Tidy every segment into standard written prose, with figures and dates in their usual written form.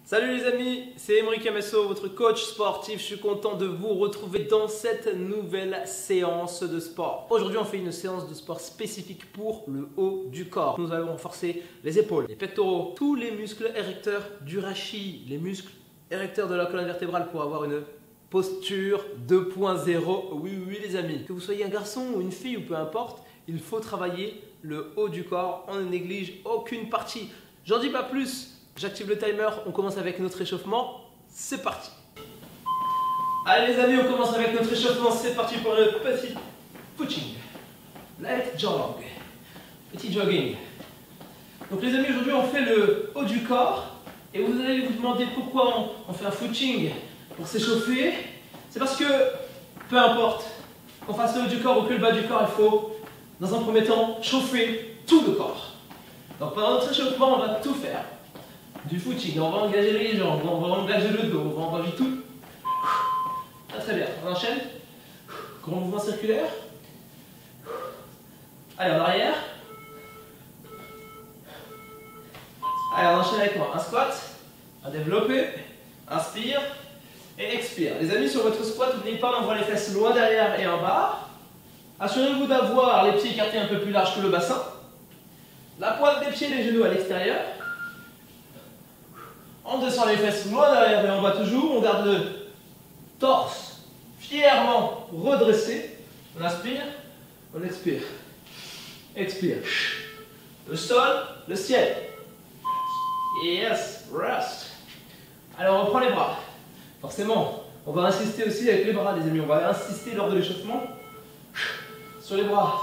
Salut les amis, c'est Émeric Amesso, votre coach sportif. Je suis content de vous retrouver dans cette nouvelle séance de sport. Aujourd'hui, on fait une séance de sport spécifique pour le haut du corps. Nous allons renforcer les épaules, les pectoraux, tous les muscles érecteurs du rachis, les muscles érecteurs de la colonne vertébrale pour avoir une posture 2.0. Oui les amis. Que vous soyez un garçon ou une fille ou peu importe, il faut travailler le haut du corps. On ne néglige aucune partie. J'en dis pas plus. J'active le timer, on commence avec notre échauffement, c'est parti. Allez les amis, on commence avec notre échauffement, c'est parti pour le petit footing. Light jog, petit jogging. Donc les amis, aujourd'hui on fait le haut du corps et vous allez vous demander pourquoi on fait un footing pour s'échauffer. C'est parce que, peu importe qu'on fasse le haut du corps ou que le bas du corps, il faut dans un premier temps chauffer tout le corps. Donc pendant notre échauffement, on va tout faire. Du footing, on va engager les jambes, on va engager le dos, on va engager tout. Très bien, on enchaîne. Grand mouvement circulaire. Allez, en arrière. Allez, on enchaîne avec moi. Un squat, un développé, inspire et expire. Les amis, sur votre squat, n'oubliez pas d'envoyer les fesses loin derrière et en bas. Assurez-vous d'avoir les pieds écartés un peu plus larges que le bassin. La pointe des pieds et les genoux à l'extérieur. On descend les fesses loin derrière et en bas toujours. On garde le torse fièrement redressé. On inspire, on expire. Expire. Le sol, le ciel. Yes, rest. Alors on reprend les bras. Forcément, on va insister aussi avec les bras les amis. On va insister lors de l'échauffement sur les bras.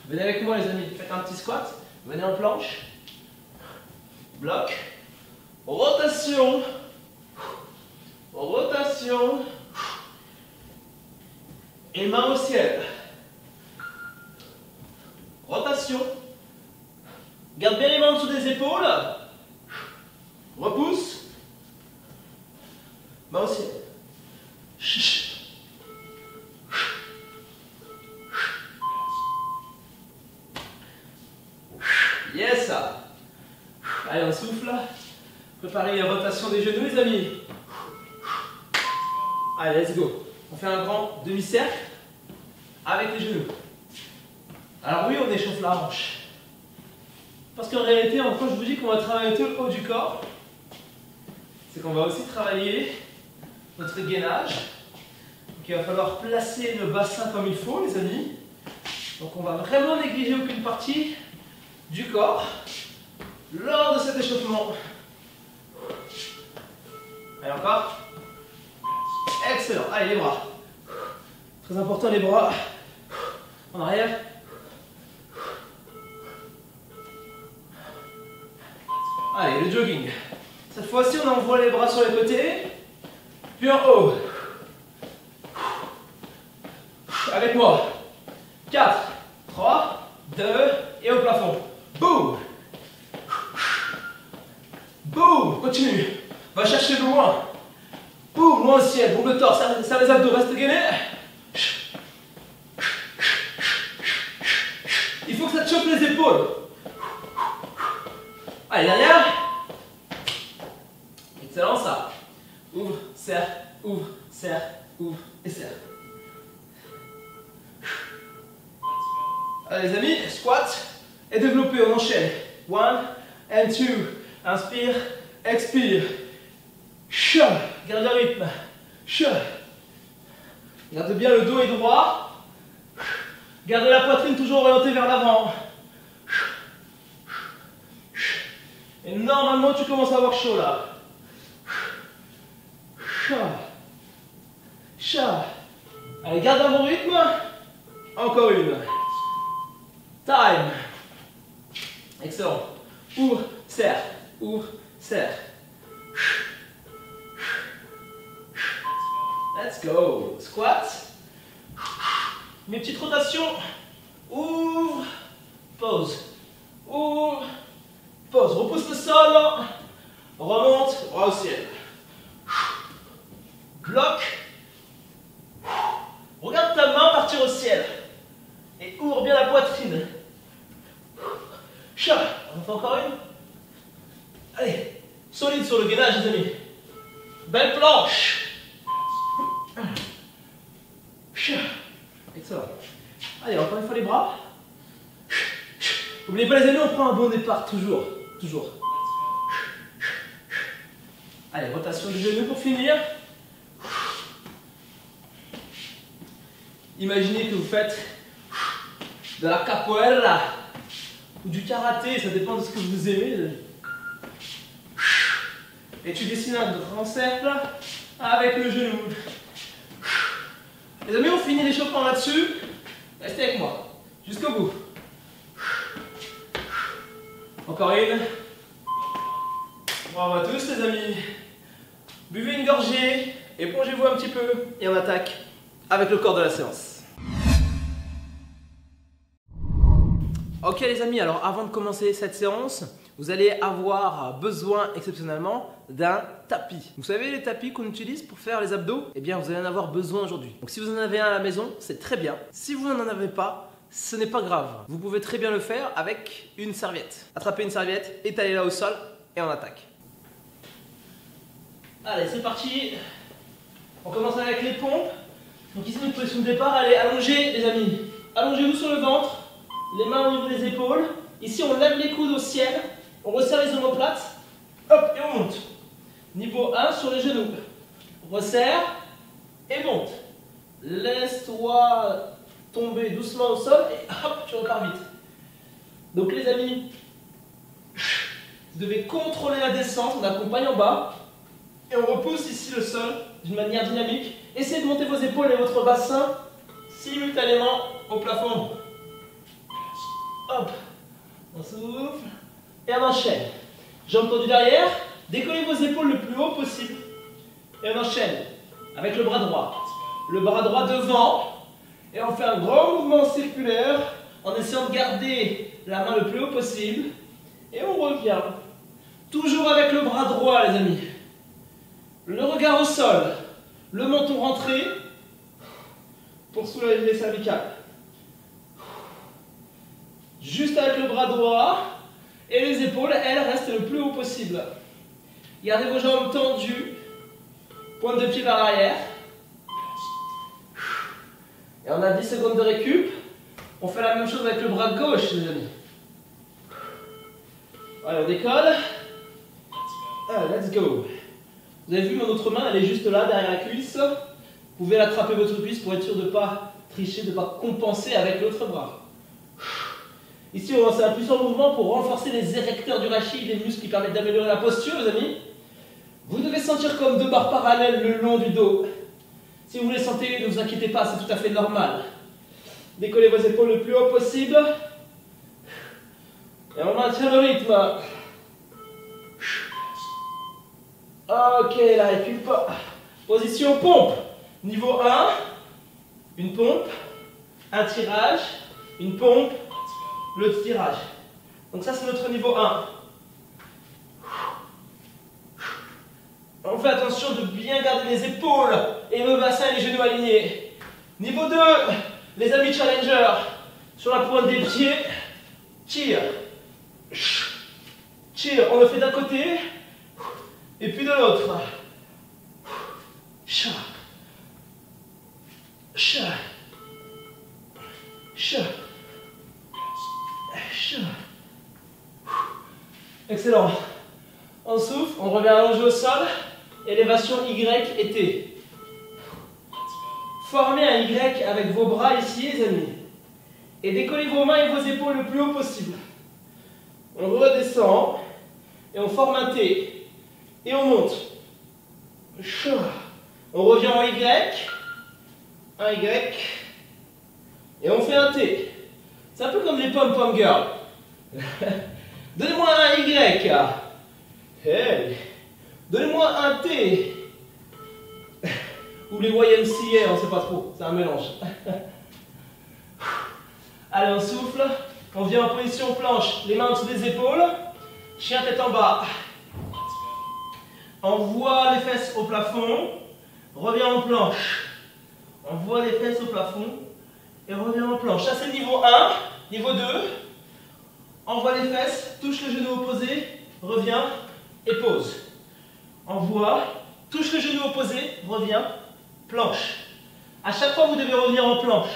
Venez avec moi les amis. Faites un petit squat. Venez en planche. Bloc. Rotation, rotation, et main au ciel. Rotation, garde bien les mains en dessous des épaules, repousse, main au ciel. Yes! Allez, on souffle. Préparez la rotation des genoux les amis. Allez, let's go. On fait un grand demi-cercle avec les genoux. Alors oui, on échauffe la hanche. Parce qu'en réalité, quand je vous dis qu'on va travailler tout le haut du corps, c'est qu'on va aussi travailler notre gainage. Donc il va falloir placer le bassin comme il faut les amis. Donc on va vraiment négliger aucune partie du corps lors de cet échauffement. Allez, encore. Excellent. Allez, les bras. Très important, les bras. En arrière. Allez, le jogging. Cette fois-ci, on envoie les bras sur les côtés. Puis en haut. Avec moi. 4, 3, 2, et au plafond. Boum. Boum. Continue. Va chercher loin. Boum, loin au ciel. Boum le torse. Serre les abdos. Reste gainé. Il faut que ça te choque les épaules. Allez, derrière. Excellent ça. Ouvre, serre, ouvre et serre. Allez les amis, squat et développé. On enchaîne. 1 and 2. Inspire, expire. Garde le rythme. Garde bien le dos est droit. Garde la poitrine toujours orientée vers l'avant. Et normalement, tu commences à avoir chaud là. Allez, garde un bon rythme. Encore une. Time. Excellent. Ouvre, serre. Ouvre, serre. Let's go. Squat. Mes petites rotations. Ouvre. Pause. Ouvre. Pause. Repousse le sol. Remonte. Bras au ciel. Bloc. Regarde ta main partir au ciel. Et ouvre bien la poitrine. On en fait encore une. Allez. Solide sur le gainage, les amis. Belle planche. Excellent. Allez, encore une fois les bras. N'oubliez pas les amis, on prend un bon départ, toujours. Toujours. Allez, rotation du genou pour finir. Imaginez que vous faites de la capoeira ou du karaté, ça dépend de ce que vous aimez. Et tu dessines un grand cercle avec le genou. Les amis, on finit l'échauffement là-dessus. Restez avec moi, jusqu'au bout. Encore une. Bravo à tous les amis. Buvez une gorgée, épongez-vous un petit peu et on attaque avec le corps de la séance. Ok les amis, alors avant de commencer cette séance, vous allez avoir besoin exceptionnellement d'un tapis. Vous savez les tapis qu'on utilise pour faire les abdos? Eh bien vous allez en avoir besoin aujourd'hui. Donc si vous en avez un à la maison, c'est très bien. Si vous n'en avez pas, ce n'est pas grave. Vous pouvez très bien le faire avec une serviette. Attrapez une serviette, étalez-la au sol et on attaque. Allez, c'est parti. On commence avec les pompes. Donc ici, notre position de départ, allez, allongez les amis. Allongez-vous sur le ventre, les mains au niveau des épaules. Ici, on lève les coudes au ciel, on resserre les omoplates. Hop, et on monte. Niveau 1 sur les genoux. Resserre et monte. Laisse-toi tomber doucement au sol et hop, tu repars vite. Donc les amis, vous devez contrôler la descente, on accompagne en bas. Et on repousse ici le sol d'une manière dynamique. Essayez de monter vos épaules et votre bassin simultanément au plafond. Hop, on souffle et on enchaîne. Jambes tendues derrière, décollez vos épaules le plus haut possible. Et on enchaîne avec le bras droit. Le bras droit devant. Et on fait un grand mouvement circulaire en essayant de garder la main le plus haut possible. Et on revient. Toujours avec le bras droit les amis. Le regard au sol, le menton rentré pour soulager les cervicales. Juste avec le bras droit et les épaules, elles restent le plus haut possible. Gardez vos jambes tendues, pointe de pied vers l'arrière. Et on a 10 secondes de récup. On fait la même chose avec le bras gauche, les amis. Allez, on décolle. Allez, let's go. Vous avez vu, mon autre main, elle est juste là, derrière la cuisse. Vous pouvez l'attraper votre cuisse pour être sûr de ne pas tricher, de ne pas compenser avec l'autre bras. Ici, on lance un puissant mouvement pour renforcer les érecteurs du rachis, les muscles qui permettent d'améliorer la posture, les amis. Vous devez sentir comme deux barres parallèles le long du dos. Si vous les sentez, ne vous inquiétez pas, c'est tout à fait normal. Décollez vos épaules le plus haut possible. Et on maintient le rythme. Ok, la récup. Position pompe. Niveau 1, une pompe, un tirage, une pompe, le tirage. Donc ça c'est notre niveau 1. On fait attention de bien garder les épaules et le bassin et les genoux alignés. Niveau 2, les amis challenger. Sur la pointe des pieds, tire. Tire, on le fait d'un côté. Et puis de l'autre. Cha. Cha. Cha. Cha. Excellent. On souffle, on revient allongé au sol. Élévation Y et T. Formez un Y avec vos bras ici, les amis. Et décollez vos mains et vos épaules le plus haut possible. On redescend. Et on forme un T. Et on monte. On revient en Y. Un Y. Et on fait un T. C'est un peu comme les pom-pom girls. Donnez-moi un Y. Hey. Donnez-moi un T. Ou les YMCA, on ne sait pas trop. C'est un mélange. Allez, on souffle. On vient en position planche. Les mains en dessous des épaules. Chien tête en bas. Envoie les fesses au plafond, reviens en planche. Envoie les fesses au plafond et reviens en planche. Ça c'est le niveau 1. Niveau 2, envoie les fesses, touche le genou opposé, reviens et pose. envoie, touche le genou opposé, reviens, planche. À chaque fois, vous devez revenir en planche.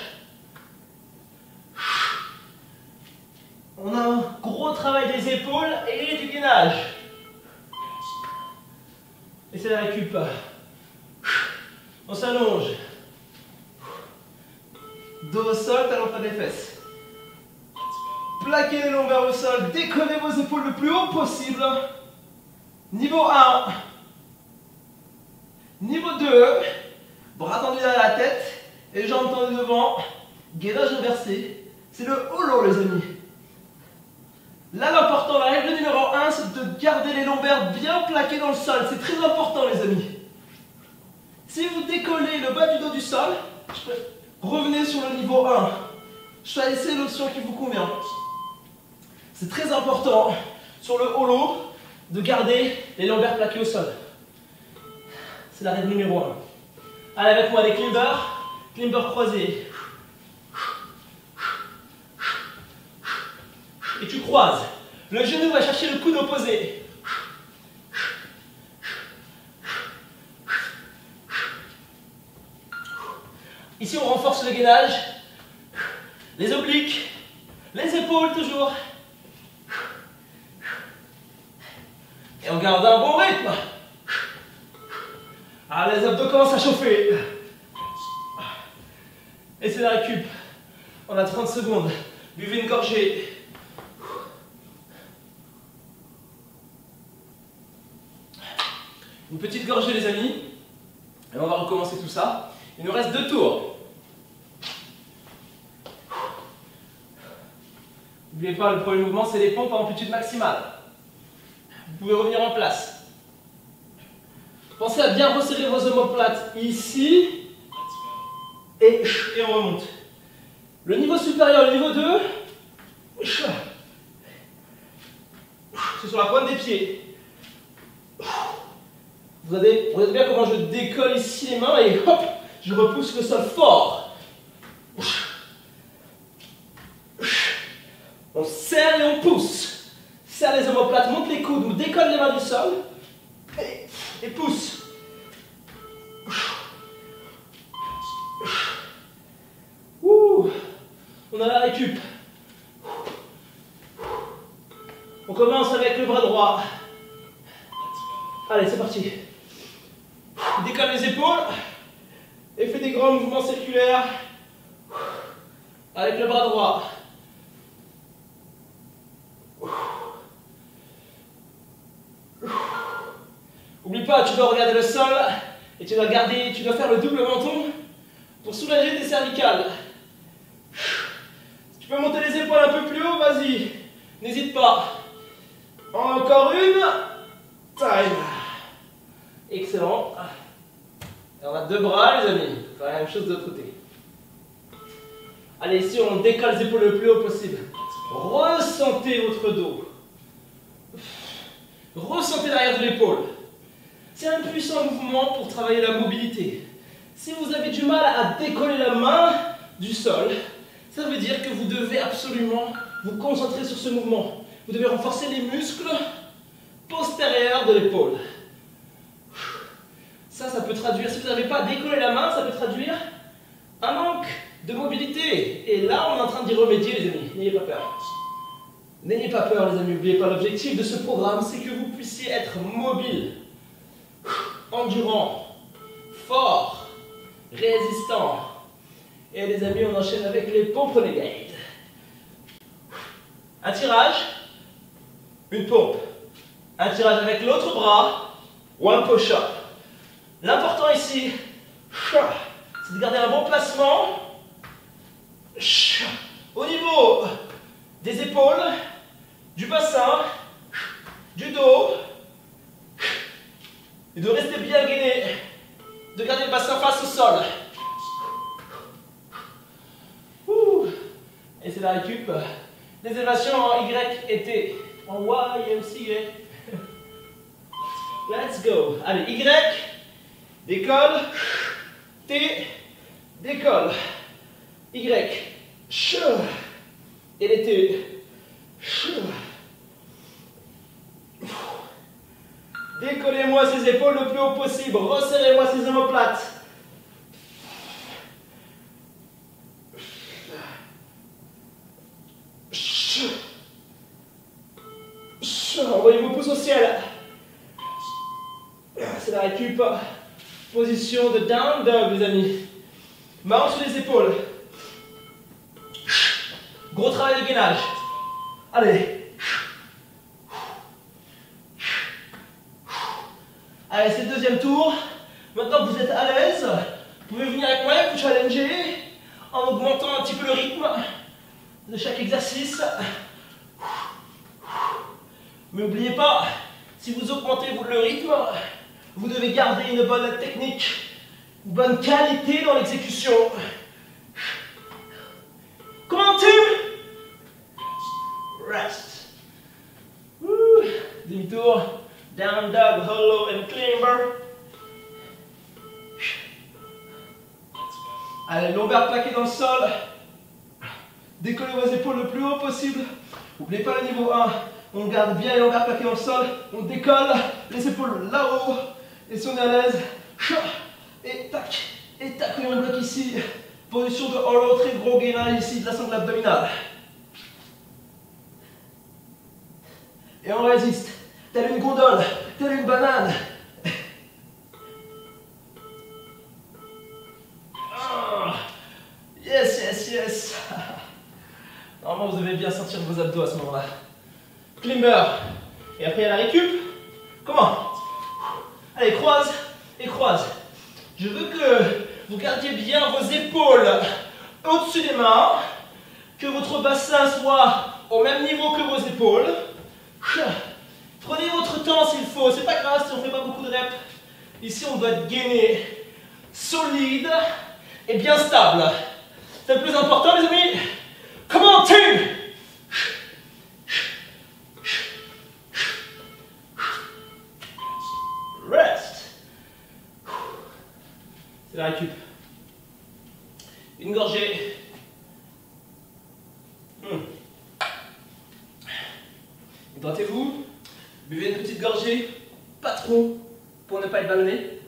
On a un gros travail des épaules et du gainage. Et c'est la récup. On s'allonge. Dos au sol, talon près des fesses. Plaquez les lombaires au sol, décollez vos épaules le plus haut possible. Niveau 1. Niveau 2. Bras tendus derrière la tête et jambes tendues devant. Gainage inversé. C'est le holo, les amis. Là, l'important, la règle numéro 1, c'est de garder les lombaires bien plaqués dans le sol. C'est très important, les amis. Si vous décollez le bas du dos du sol, revenez sur le niveau 1. Choisissez l'option qui vous convient. C'est très important, sur le holo, de garder les lombaires plaqués au sol. C'est la règle numéro 1. Allez avec moi, les climbers croisés. Et tu croises. Le genou va chercher le coude opposé. Ici, on renforce le gainage. Les obliques, les épaules toujours. Et on garde un bon rythme. Ah, les abdos commencent à chauffer. Et c'est la récup. On a 30 secondes. Buvez une gorgée. Une petite gorgée, les amis. Et on va recommencer tout ça. Il nous reste 2 tours. N'oubliez pas, le premier mouvement, c'est les pompes à amplitude maximale. Vous pouvez revenir en place. Pensez à bien resserrer vos omoplates ici. Et on remonte. Le niveau supérieur, le niveau 2, c'est sur la pointe des pieds. Vous regardez bien comment je décolle ici les mains et hop, je repousse le sol fort. On serre et on pousse. Serre les omoplates, monte les coudes, on décolle les mains du sol et pousse. On a la récup. On commence avec le bras droit. Allez, c'est parti. Décolle les épaules et fais des grands mouvements circulaires avec le bras droit. N'oublie pas, tu dois regarder le sol et tu dois faire le double menton pour soulager tes cervicales. Tu peux monter les épaules un peu plus haut, vas-y, n'hésite pas. Encore une. Time. Excellent. Et on a 2 bras, les amis. On fait la même chose de l'autre côté. Allez, ici, on décolle les épaules le plus haut possible. Ressentez votre dos. Ressentez l'arrière de l'épaule. C'est un puissant mouvement pour travailler la mobilité. Si vous avez du mal à décoller la main du sol, ça veut dire que vous devez absolument vous concentrer sur ce mouvement. Vous devez renforcer les muscles postérieurs de l'épaule. Ça peut traduire, si vous n'avez pas décollé la main, ça peut traduire un manque de mobilité. Et là, on est en train d'y remédier, les amis. N'ayez pas peur. N'ayez pas peur, les amis. N'oubliez pas, l'objectif de ce programme, c'est que vous puissiez être mobile, endurant, fort, résistant. Et les amis, on enchaîne avec les pompes renegade. Un tirage, une pompe. Un tirage avec l'autre bras, ou un push-up. L'important ici, c'est de garder un bon placement au niveau des épaules, du bassin, du dos, et de rester bien gainé, de garder le bassin face au sol. Et c'est la récup. Les élévations en Y et T. En Y et aussi Y. Let's go. Allez, Y, décolle, T, décolle, Y, et les T, décolle, Décollez-moi ces épaules le plus haut possible. Resserrez-moi ces omoplates. Envoyez vos pouces au ciel. C'est la récup. Position de down dog, les amis. Main sur les épaules. Gros travail de gainage. Allez. Allez, c'est le deuxième tour. Maintenant que vous êtes à l'aise, vous pouvez venir avec moi et vous challenger en augmentant un petit peu le rythme de chaque exercice. Mais n'oubliez pas, si vous augmentez le rythme, vous devez garder une bonne technique, une bonne qualité dans l'exécution. Comment team? Rest. Demi-tour. Down dog, hollow and climber. Allez, lombaire plaqué dans le sol. Décollez vos épaules le plus haut possible. N'oubliez pas le niveau 1. On garde bien les lombaires plaqués dans le sol. On décolle les épaules là-haut. Et si on est à l'aise, et tac, et on bloque ici. Position de hollow, très gros gainage ici de la sangle abdominale. Et on résiste. Telle une gondole, telle une banane. Yes, yes, yes. Normalement, vous devez bien sentir vos abdos à ce moment-là. Climber. Et après, il y a la récup. Comment? Allez, croise et croise. Je veux que vous gardiez bien vos épaules au-dessus des mains. Que votre bassin soit au même niveau que vos épaules. Prenez votre temps s'il faut. C'est pas grave si on ne fait pas beaucoup de reps. Ici, on doit être gainé, solide et bien stable. C'est le plus important, les amis. Come on, team! Rest. C'est la récup. Une gorgée. Hydratez-vous. Buvez une petite gorgée. Pas trop, pour ne pas être ballonné.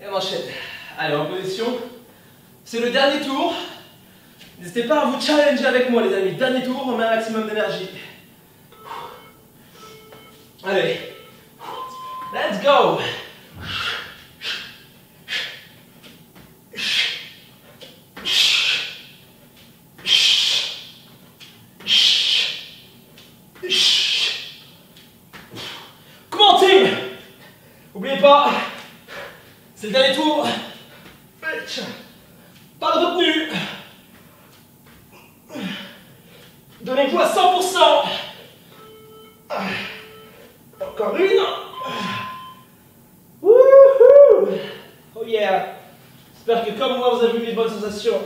Et on enchaîne. Allez, en position. C'est le dernier tour. N'hésitez pas à vous challenger avec moi, les amis. Dernier tour, on met un maximum d'énergie. Allez. Let's go. Comment team? N'oubliez pas, c'est le dernier tour. Pas de retenue. Donnez-vous à 100%. Encore une. Wouhou. Oh yeah. J'espère que comme moi, vous avez eu des bonnes sensations.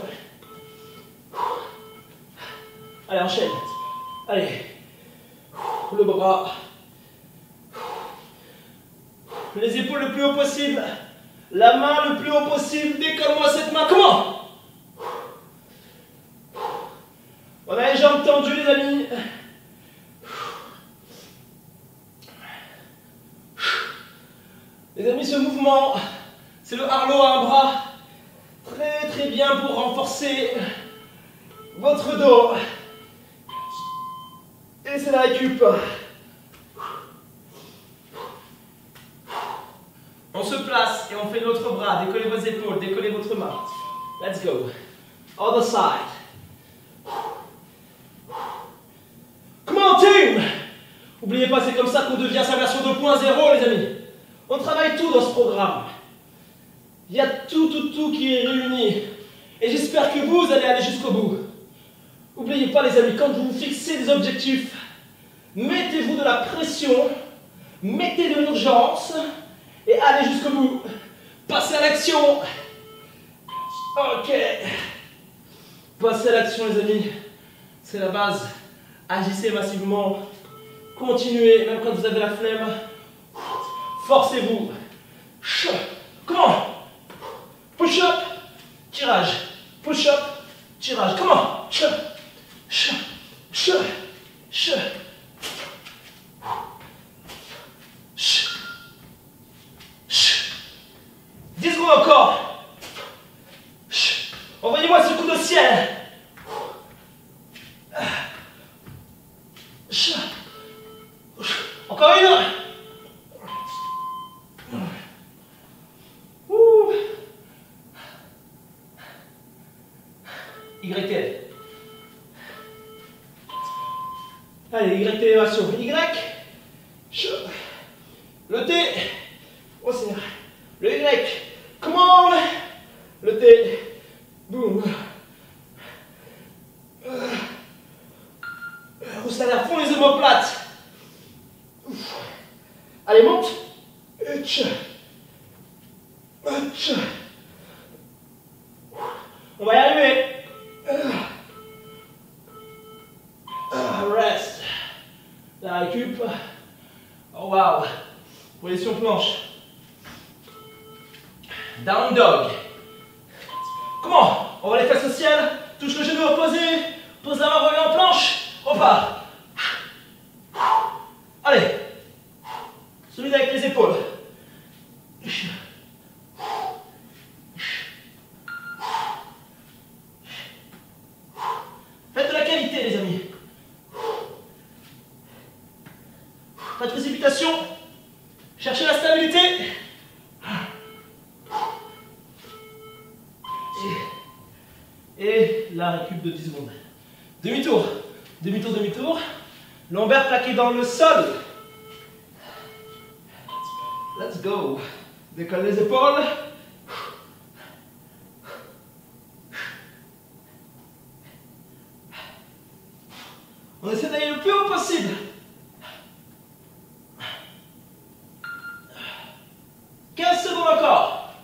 Allez, enchaîne. Allez. Le bras. Les épaules le plus haut possible. La main le plus haut possible. Décolle-moi cette main. Comment? On a les jambes tendues, les amis. Les amis, ce mouvement, c'est le Harlow à un bras. Très très bien pour renforcer votre dos. Et c'est la récup. On se place et on fait l'autre bras. Décollez vos épaules, décollez votre main. Let's go. Other side. Comment team? N'oubliez pas, c'est comme ça qu'on devient sa version 2.0, les amis. On travaille tout dans ce programme. Il y a tout qui est réuni. Et j'espère que vous allez aller jusqu'au bout. N'oubliez pas, les amis, quand vous vous fixez des objectifs, mettez-vous de la pression, mettez de l'urgence et allez jusqu'au bout. Passez à l'action. Ok. Passez à l'action, les amis. C'est la base. Agissez massivement. Continuez, même quand vous avez la flemme. Forcez-vous. Comment? Push-up, tirage. Push-up, tirage. Comment? YTL. Allez, YT élévation. Y. Le T. On serre. Le Y. Come on. Le T. Boum. Rousse à fond les omoplates. Allez, monte. On va y arriver. Rest. La récup. Oh wow. Position planche. Down dog. Comment? On va les fesses au ciel. Touche le genou opposé. Pose la main, reviens en planche. On part. Allez. Solide avec les épaules. Faites de la qualité, les amis. Pas de précipitation. Cherchez la stabilité. Et la récup de 10 secondes. Demi-tour. Demi-tour, demi-tour. Lombaire plaqué dans le sol. Let's go. Décolle les épaules. On essaie d'aller le plus haut possible. Encore.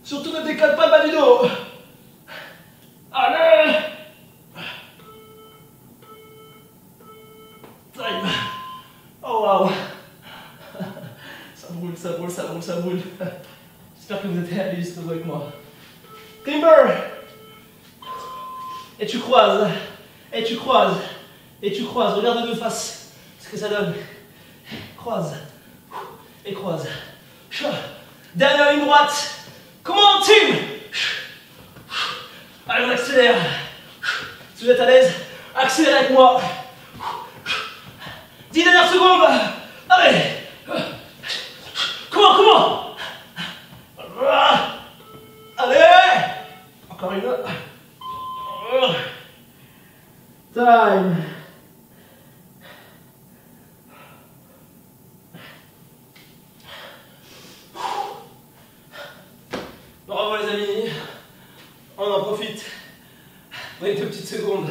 Surtout ne décale pas le bas du dos. Allez. Time. Oh wow. Ça brûle, ça brûle, ça brûle, ça brûle. J'espère que vous êtes allés jusqu'au bout avec moi. Timber. Et tu croises. Et tu croises. Et tu croises. Regarde de face ce que ça donne. Croise. Et croise. Dernière ligne droite. Comment team? Allez, on accélère. Si vous êtes à l'aise, accélérez avec moi. 10 dernières secondes. Allez. Comment? Allez. Encore une. Time. Bravo les amis, on en profite. Prenez 2 petites secondes,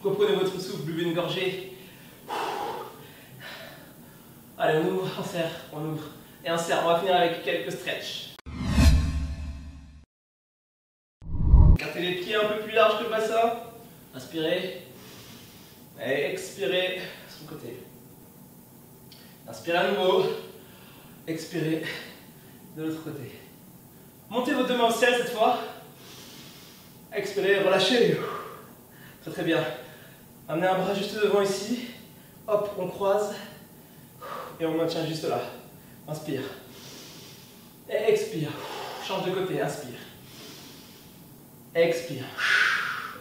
reprenez votre souffle, buvez une gorgée. Allez, on ouvre, on serre, on ouvre et on serre. On va finir avec quelques stretch. Écartez les pieds un peu plus larges que le bassin. Inspirez et expirez sur le côté. Inspirez à nouveau, expirez de l'autre côté. Montez vos 2 mains au ciel cette fois. Expirez, relâchez. Très très bien. Amenez un bras juste devant ici. Hop, on croise. Et on maintient juste là. Inspire. Et expire. Change de côté, inspire. Expire.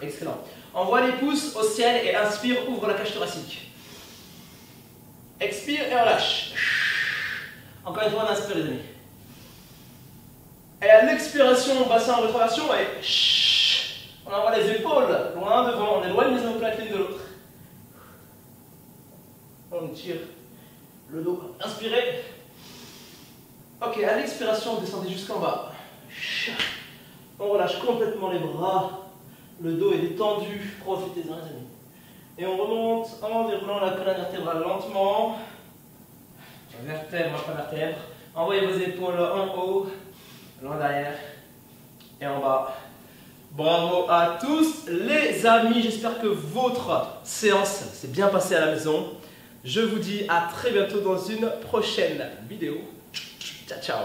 Excellent. Envoie les pouces au ciel et inspire, ouvre la cage thoracique. Expire et relâche. Encore une fois, on inspire les amis. Et à l'expiration, bassin en rétroversion, et on envoie les épaules loin devant, on éloigne les omoplates l'une de l'autre. On tire le dos. Inspirez. Ok, à l'expiration, descendez jusqu'en bas. On relâche complètement les bras. Le dos est détendu. Profitez-en les amis. Et on remonte en déroulant la colonne vertébrale lentement. Vertèbre, pas vertèbre. Envoyez vos épaules en haut. Loin derrière et en bas. Bravo à tous les amis, j'espère que votre séance s'est bien passée à la maison. Je vous dis à très bientôt dans une prochaine vidéo. Ciao, ciao.